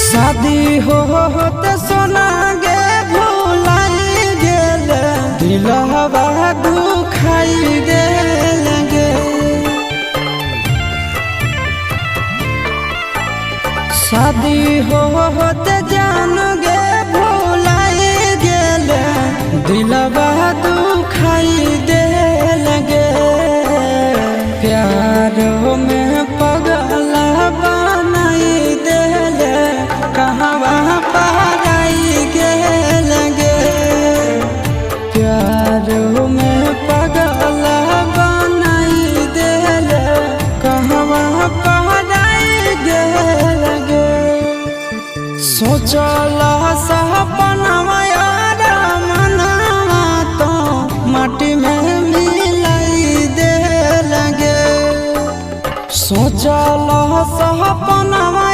शादी होते सोना गे भुलाई गेल दिलवा दुखाई गेल गे। शादी होते जान गे भुलाई गेल दिलवा दुखाई देल गे। प्यार में पगला बनाई देल कहवा पाई गेल गे। प्यार में पगला बनाई देल कहवा पाई गेल गे। सोचला सपनवा यार मनवा तो माटी में मिलाई देल गे। सोचला सपनवा